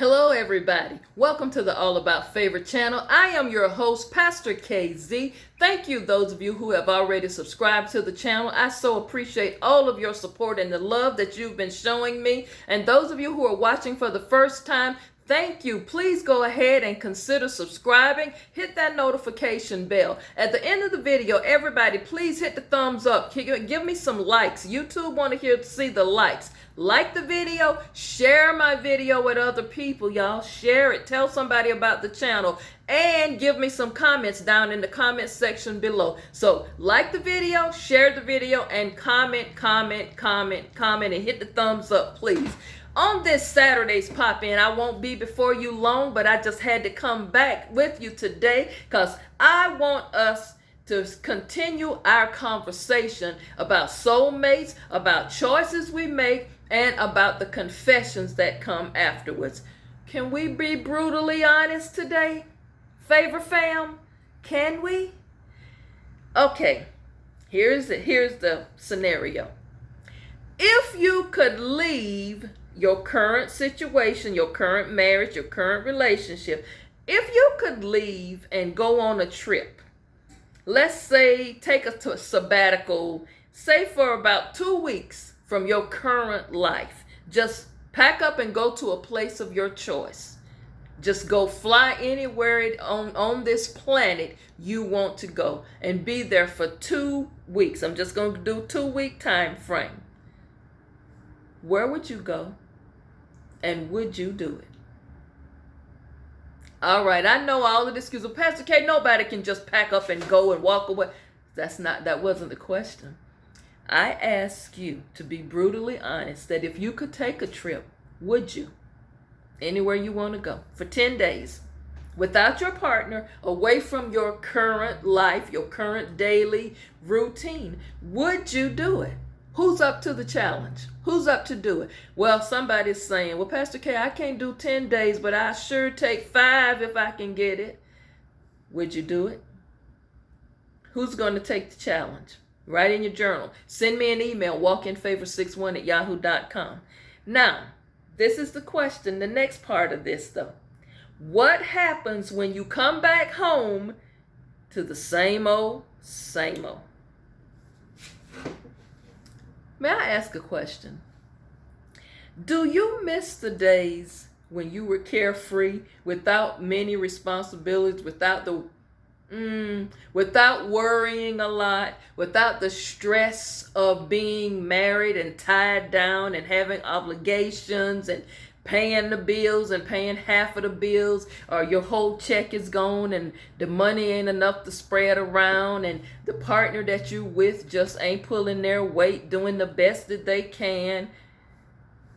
Hello everybody, welcome to the All About Favorite channel. I am your host, Pastor KZ. Thank you those of you who have already subscribed to the channel. I so appreciate all of your support and the love that you've been showing me. And those of you who are watching for the first time, thank you. Please go ahead and consider subscribing. Hit that notification bell. At the end of the video, everybody, please hit the thumbs up. Give me some likes. YouTube want to see the likes. Like the video, share my video with other people, y'all. Share it. Tell somebody about the channel. And give me some comments down in the comment section below. So like the video, share the video, and comment, and hit the thumbs up, please. On this Saturday's pop-in, I won't be before you long, but I just had to come back with you today because I want us to continue our conversation about soulmates, about choices we make, and about the confessions that come afterwards. Can we be brutally honest today? Favor fam? Can we? Okay, here's the scenario. If you could leave your current situation, your current marriage, your current relationship, if you could leave and go on a trip, let's say take a sabbatical, say for about 2 weeks from your current life, just pack up and go to a place of your choice. Just go fly anywhere on this planet you want to go and be there for 2 weeks. I'm just going to do 2-week time frame. Where would you go? And would you do it? All right, I know all of the excuses. Well, Pastor K, nobody can just pack up and go and walk away. That wasn't the question. I ask you to be brutally honest that if you could take a trip, would you? Anywhere you want to go for 10 days without your partner, away from your current life, your current daily routine, would you do it? Who's up to the challenge? Who's up to do it? Well, somebody's saying, well, Pastor K, I can't do 10 days, but I sure take 5 if I can get it. Would you do it? Who's going to take the challenge? Write in your journal. Send me an email, walkinfavor61@yahoo.com. Now, this is the question, the next part of this though. What happens when you come back home to the same old, same old? May I ask a question? Do you miss the days when you were carefree, without many responsibilities, without worrying a lot, without the stress of being married and tied down and having obligations and paying the bills and paying half of the bills, or your whole check is gone and the money ain't enough to spread around, and the partner that you with just ain't pulling their weight, doing the best that they can?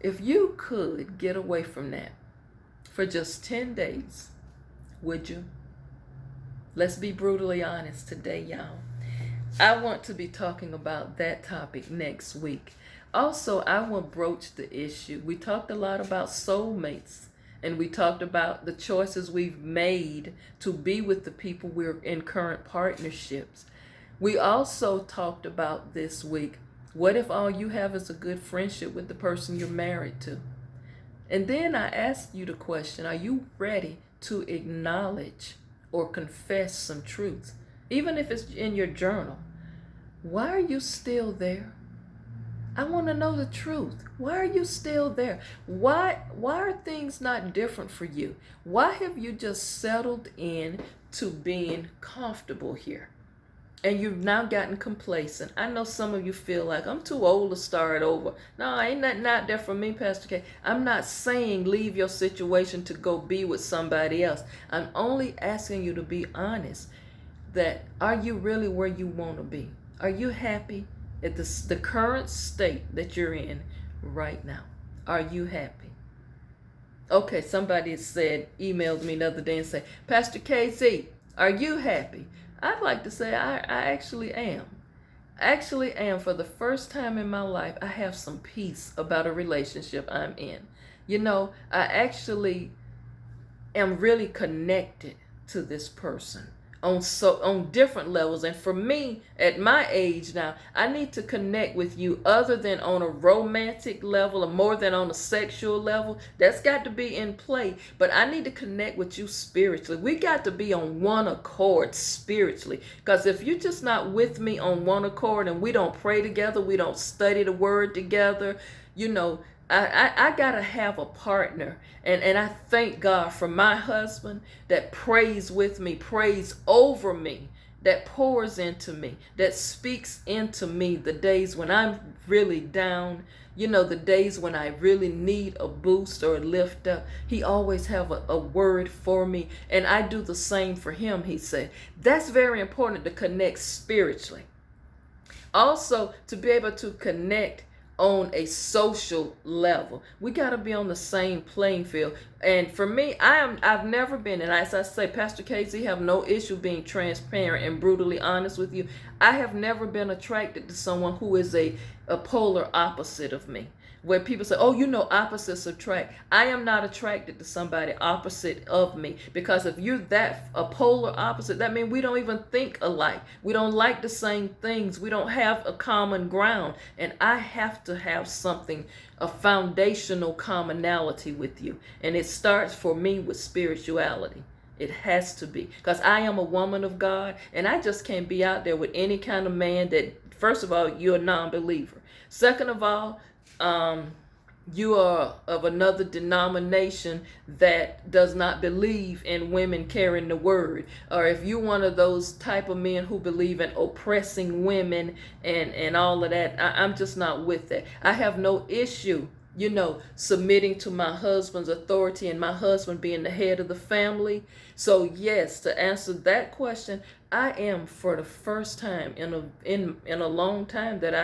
If you could get away from that for just 10 days, would you? Let's be brutally honest today, y'all. I want to be talking about that topic next week. Also, I will broach the issue. We talked a lot about soulmates, and we talked about the choices we've made to be with the people we're in current partnerships. We also talked about this week, what if all you have is a good friendship with the person you're married to? And then I asked you the question, are you ready to acknowledge or confess some truths, even if it's in your journal? Why are you still there? I want to know the truth. Why are you still there? Why are things not different for you? Why have you just settled in to being comfortable here? And you've now gotten complacent. I know some of you feel like, I'm too old to start over. No, ain't nothing out there for me, Pastor K. I'm not saying leave your situation to go be with somebody else. I'm only asking you to be honest that, are you really where you want to be? Are you happy at the current state that you're in right now? Are you happy? Okay, somebody emailed me the other day and said, Pastor KZ, are you happy? I'd like to say I actually am. Actually am. For the first time in my life, I have some peace about a relationship I'm in. You know, I actually am really connected to this person. on different levels. And for me, at my age now, I need to connect with you other than on a romantic level or more than on a sexual level. That's got to be in play. But I need to connect with you spiritually. We got to be on one accord spiritually. Because if you're just not with me on one accord and we don't pray together, we don't study the word together, you know, I gotta have a partner, and I thank God for my husband that prays with me, prays over me, that pours into me, that speaks into me the days when I'm really down, you know, the days when I really need a boost or a lift up. He always have a word for me, and I do the same for him. He said that's very important to connect spiritually. Also, to be able to connect on a social level, we got to be on the same playing field. And for me, I've never been, and as I say, Pastor Casey, have no issue being transparent and brutally honest with you. I have never been attracted to someone who is a polar opposite of me, where people say, oh, you know, opposites attract. I am not attracted to somebody opposite of me, because if you're a polar opposite, that means we don't even think alike. We don't like the same things. We don't have a common ground. And I have to have something, a foundational commonality with you. And it starts for me with spirituality. It has to be, because I am a woman of God, and I just can't be out there with any kind of man that, first of all, you're a non-believer. Second of all, you are of another denomination that does not believe in women carrying the word, or if you're one of those type of men who believe in oppressing women and all of that, I'm just not with that. I have no issue, you know, submitting to my husband's authority and my husband being the head of the family. So yes, to answer that question, I am, for the first time in a long time that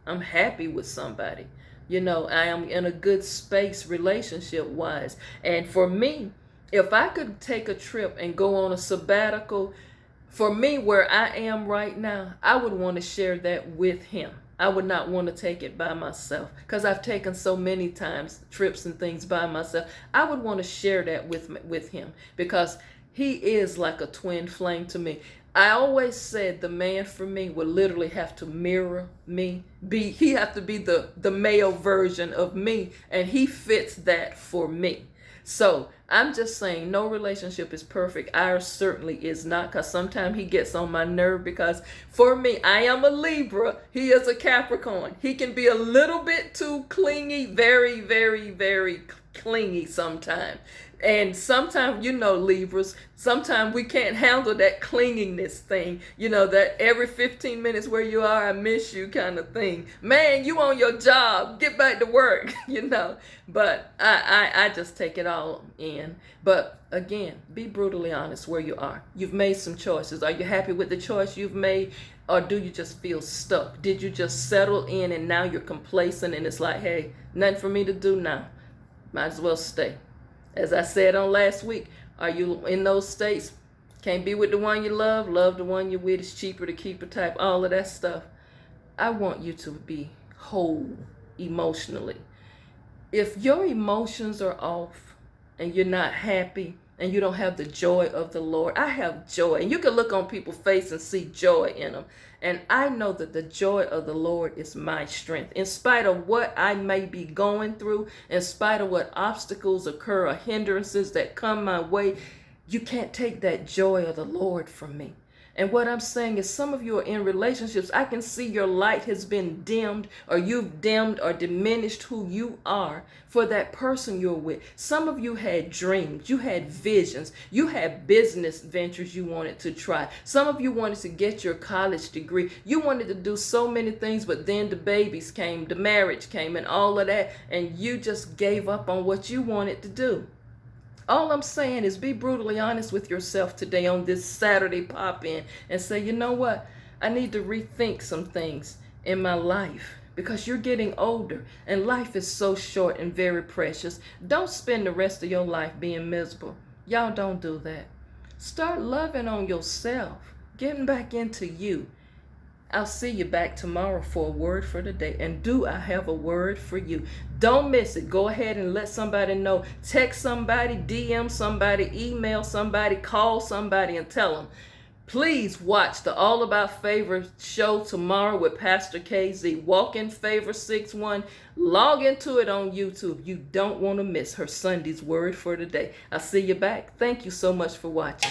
I'm happy with somebody. You know, I am in a good space relationship wise. And for me, if I could take a trip and go on a sabbatical, for me, where I am right now, I would want to share that with him. I would not want to take it by myself, because I've taken so many times trips and things by myself. I would want to share that with him, because he is like a twin flame to me. I always said the man for me would literally have to mirror me. He have to be the male version of me, and he fits that for me. So I'm just saying, no relationship is perfect. Ours certainly is not, because sometimes he gets on my nerve, because for me, I am a Libra. He is a Capricorn. He can be a little bit too clingy, very, very, very clingy sometimes. And sometimes, you know, Libras, sometimes we can't handle that clinginess thing, you know, that every 15 minutes where you are, I miss you kind of thing. Man, you on your job, get back to work, you know. But I just take it all in. But again, be brutally honest where you are. You've made some choices. Are you happy with the choice you've made? Or do you just feel stuck? Did you just settle in and now you're complacent and it's like, hey, nothing for me to do now. Might as well stay. As I said on last week, are you in those states? Can't be with the one you love the one you're with, it's cheaper to keep her type, all of that stuff. I want you to be whole emotionally. If your emotions are off and you're not happy and you don't have the joy of the Lord, I have joy. And you can look on people's face and see joy in them. And I know that the joy of the Lord is my strength. In spite of what I may be going through, in spite of what obstacles occur or hindrances that come my way, you can't take that joy of the Lord from me. And what I'm saying is, some of you are in relationships. I can see your light has been dimmed, or you've dimmed or diminished who you are for that person you're with. Some of you had dreams, you had visions, you had business ventures you wanted to try. Some of you wanted to get your college degree. You wanted to do so many things, but then the babies came, the marriage came, and all of that, and you just gave up on what you wanted to do. All I'm saying is, be brutally honest with yourself today on this Saturday pop-in and say, you know what? I need to rethink some things in my life, because you're getting older and life is so short and very precious. Don't spend the rest of your life being miserable. Y'all don't do that. Start loving on yourself, getting back into you. I'll see you back tomorrow for a word for the day. And do I have a word for you? Don't miss it. Go ahead and let somebody know. Text somebody, DM somebody, email somebody, call somebody and tell them, Please watch the All About Favor show tomorrow with Pastor KZ. Walk in Favor 6-1. Log into it on YouTube. You don't want to miss her Sunday's word for today. I'll see you back. Thank you so much for watching.